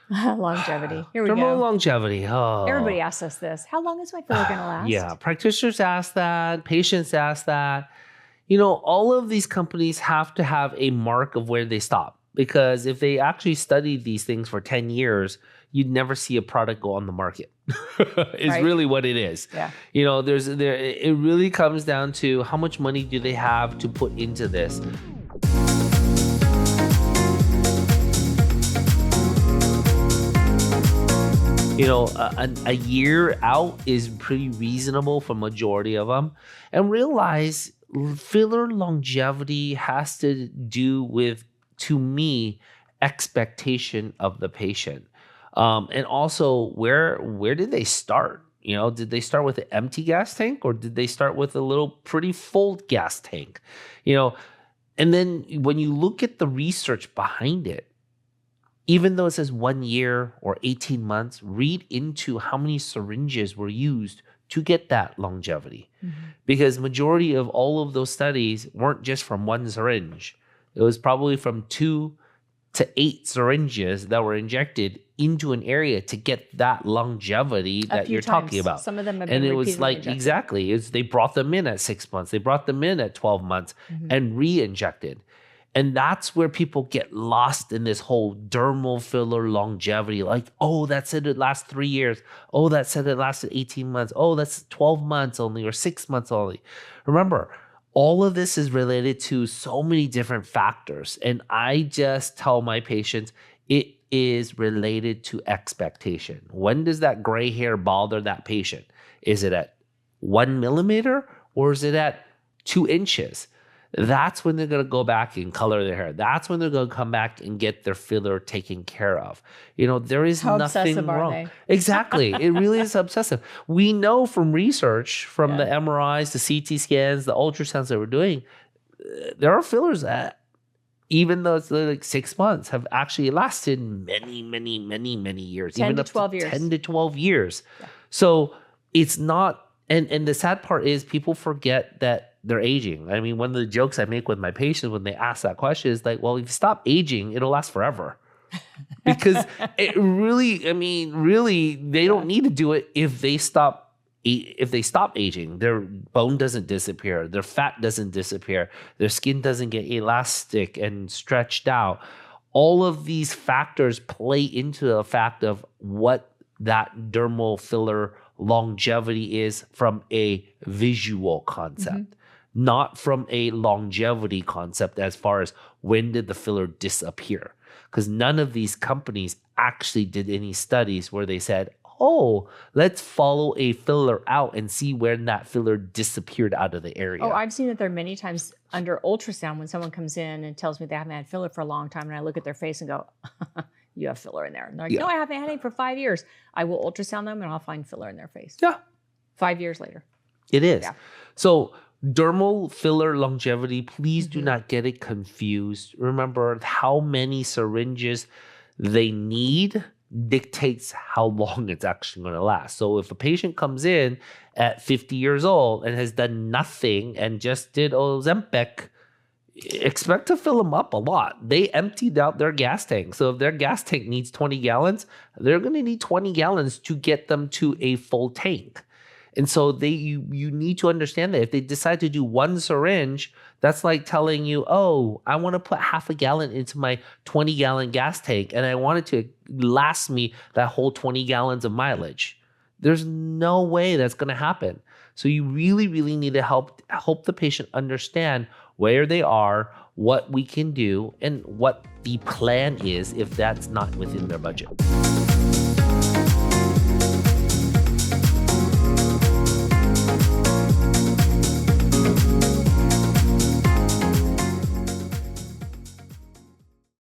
Longevity. Here we Dermal go. longevity. Oh. Everybody asks us this. How long is my filler going to last? Yeah, practitioners ask that, patients ask that. All of these companies have to have a mark of where they stop, because if they actually studied these things for 10 years, you'd never see a product go on the market. Is Right. really what it is. Yeah. It really comes down to how much money do they have to put into this. A year out is pretty reasonable for majority of them. And realize filler longevity has to do with, to me, expectation of the patient. And also, where did they start? Did they start with an empty gas tank, or did they start with a little pretty full gas tank? And then when you look at the research behind it, even though it says 1 year or 18 months, read into how many syringes were used to get that longevity. Mm-hmm. Because majority of all of those studies weren't just from one syringe. It was probably from 2 to 8 syringes that were injected into an area to get that longevity that you're talking about. Some of them have been and it was like, injected. exactly, they brought them in at 6 months. They brought them in at 12 months and re-injected. And that's where people get lost in this whole dermal filler longevity. Like, oh, that said it lasts 3 years. Oh, that said it lasted 18 months. Oh, that's 12 months only, or 6 months only. Remember, all of this is related to so many different factors. And I just tell my patients, it is related to expectation. When does that gray hair bother that patient? Is it at 1 millimeter, or is it at 2 inches? That's when they're going to go back and color their hair. That's when they're going to come back and get their filler taken care of. There is How nothing obsessive are wrong. they? Exactly. It really is obsessive. We know from research, from the MRIs, the CT scans, the ultrasounds that we're doing, there are fillers that, even though it's like 6 months, have actually lasted many, many, many, many years. 10 even to up 12 to years. 10 to 12 years. Yeah. So it's not, and the sad part is people forget that they're aging. I mean, one of the jokes I make with my patients when they ask that question is like, well, if you stop aging, it'll last forever. Because it really, they don't need to do it if they stop aging. Their bone doesn't disappear, their fat doesn't disappear, their skin doesn't get elastic and stretched out. All of these factors play into the fact of what that dermal filler longevity is from a visual concept, not from a longevity concept as far as when did the filler disappear. Because none of these companies actually did any studies where they said, oh, let's follow a filler out and see when that filler disappeared out of the area. Oh, I've seen it there many times under ultrasound when someone comes in and tells me they haven't had filler for a long time, and I look at their face and go, you have filler in there. And they're like, no, I haven't had any for 5 years. I will ultrasound them and I'll find filler in their face. Yeah. 5 years later. It is. Yeah. So dermal filler longevity, please do not get it confused. Remember, how many syringes they need dictates how long it's actually going to last. So if a patient comes in at 50 years old and has done nothing and just did Ozempic, expect to fill them up a lot. They emptied out their gas tank. So if their gas tank needs 20 gallons, they're going to need 20 gallons to get them to a full tank. And so you need to understand that if they decide to do one syringe, that's like telling you, oh, I want to put half a gallon into my 20-gallon gas tank, and I want it to last me that whole 20 gallons of mileage. There's no way that's going to happen. So you really, really need to help the patient understand where they are, what we can do, and what the plan is if that's not within their budget.